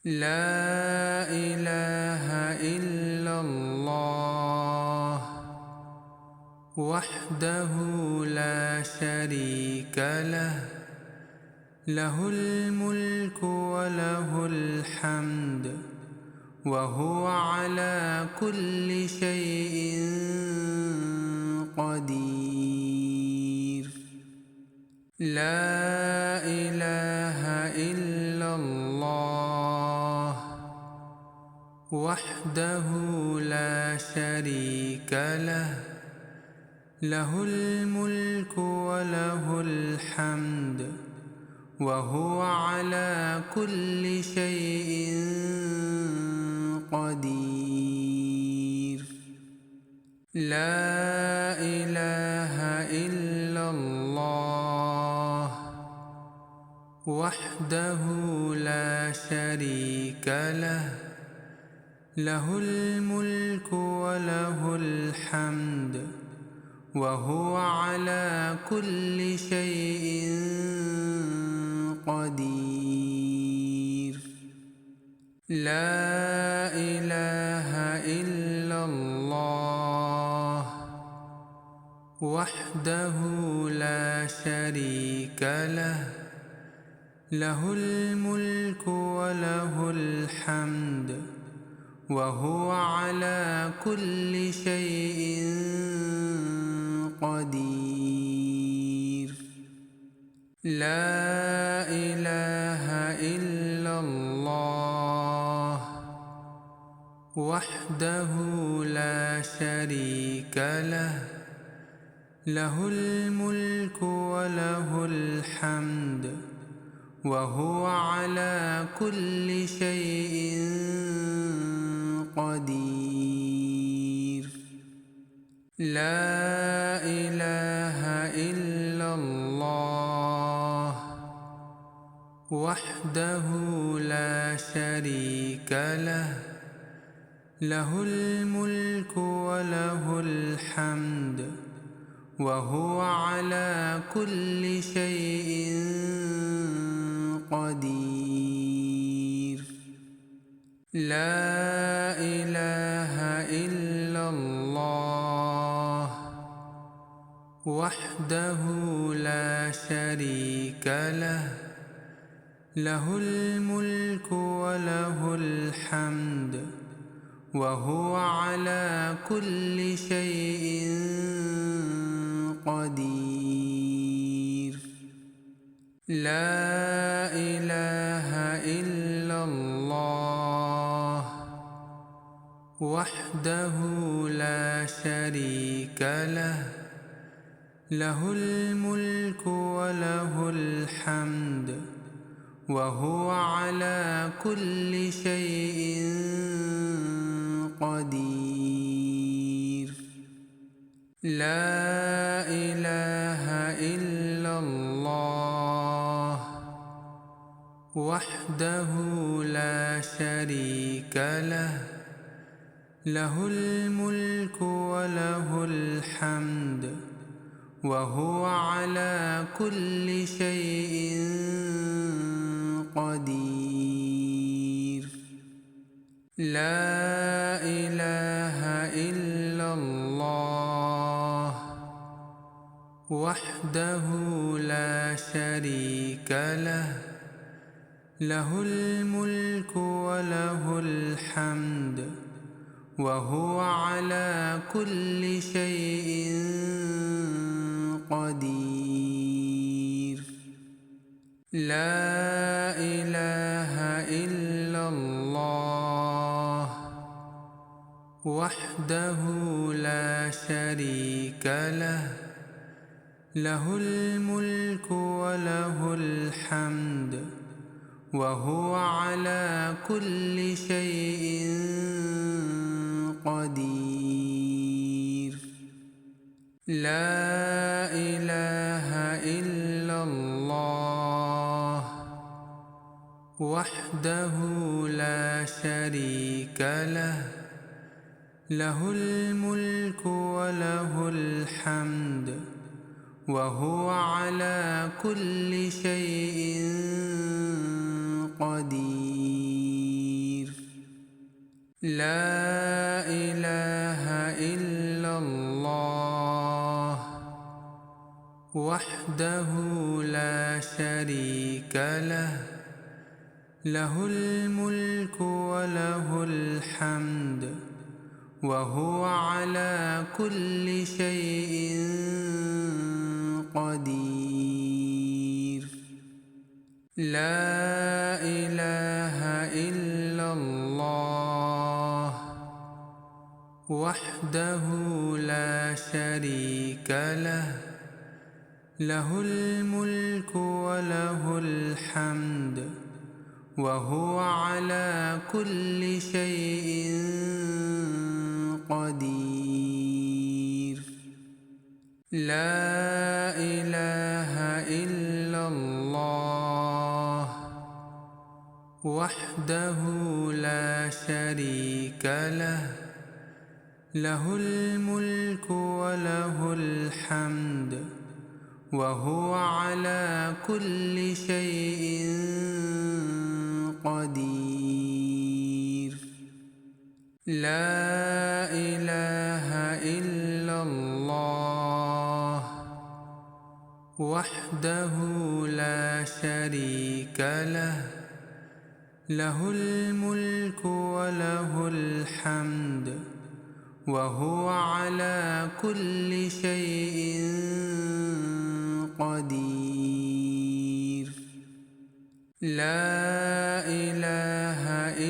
لا إله إلا الله وحده لا شريك له، له الملك وله الحمد وهو على كل شيء قدير. لا إله إلا الله وحده لا شريك له، له الملك وله الحمد وهو على كل شيء قدير. لا إله إلا الله وحده لا شريك له، له الملك وله الحمد وهو على كل شيء قدير. لا إله إلا الله وحده لا شريك له، له الملك وله الحمد وهو على كل شيء قدير. لا إله إلا الله وحده لا شريك له، له الملك وله الحمد وهو على كل شيء قدير. لا إله إلا الله وحده لا شريك له، له الملك وله الحمد وهو على كل شيء قدير. لا إله إلا الله وحده لا شريك له، له الملك وله الحمد وهو على كل شيء قدير. لا إله إلا الله وحده لا شريك له، له الملك وله الحمد وهو على كل شيء قدير. لا إله إلا الله وحده لا شريك له، له الملك وله الحمد وهو على كل شيء قدير. لا إله إلا الله وحده لا شريك له، له الملك وله الحمد وهو على كل شيء قدير. لا إله إلا الله وحده لا شريك له، له الملك وله الحمد وهو على كل شيء قدير. لا إله إلا الله وحده لا شريك له، له الملك وله الحمد وهو على كل شيء قدير. لا إله إلا الله وحده لا شريك له، له الملك وله الحمد وهو على كل شيء قدير. لا إله إلا الله وحده لا شريك له، له الملك وله الحمد وهو على كل شيء قدير. لا إله إلا الله وحده لا شريك له، له الملك وله الحمد وهو على كل شيء قدير. لا إله إلا الله وحده لا شريك له، له الملك وله الحمد وهو على كل شيء قدير. لا إله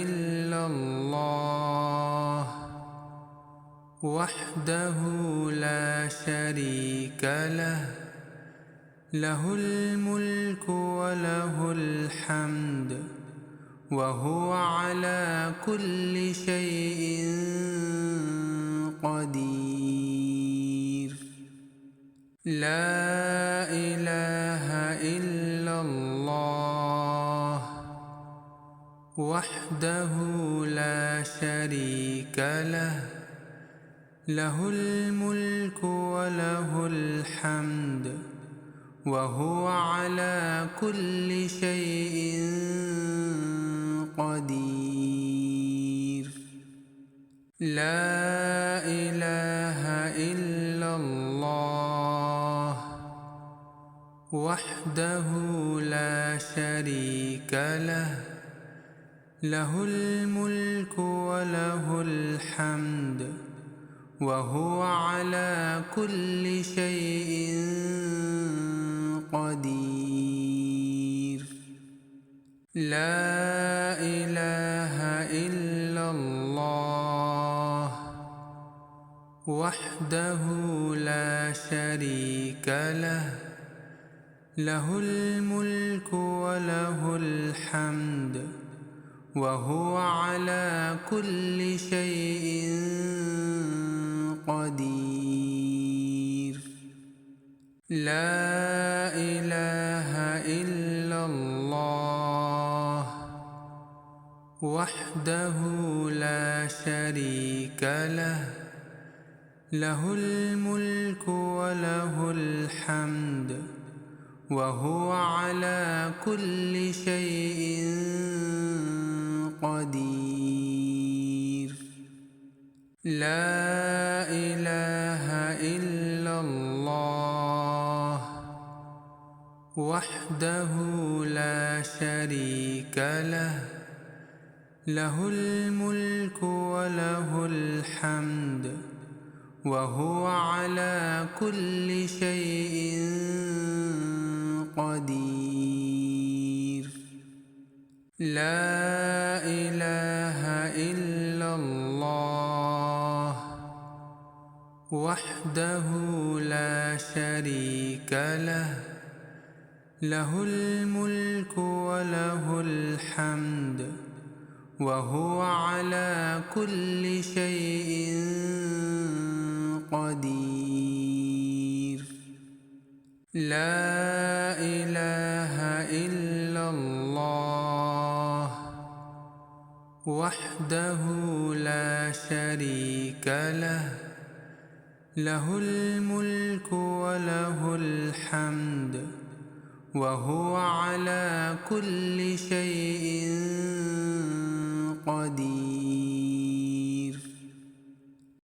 إلا الله وحده لا شريك له، له الملك وله الحمد وهو على كل شيء قدير. لا إله إلا الله وحده لا شريك له، له الملك وله الحمد وهو على كل شيء قدير. لا إله إلا الله وحده لا شريك له، له الملك وله الحمد وهو على كل شيء قدير. لا إله إلا الله وحده لا شريك له، له الملك وله الحمد وهو على كل شيء قدير. لا إله إلا الله وحده لا شريك له، له الملك وله الحمد وهو على كل شيء قدير. لا إله إلا الله وحده لا شريك له، له الملك وله الحمد وهو على كل شيء قدير. لا إله إلا الله وحده لا شريك له، له الملك وله الحمد وهو على كل شيء قدير. لا إله إلا الله وحده لا شريك له، له الملك وله الحمد وهو على كل شيء قدير.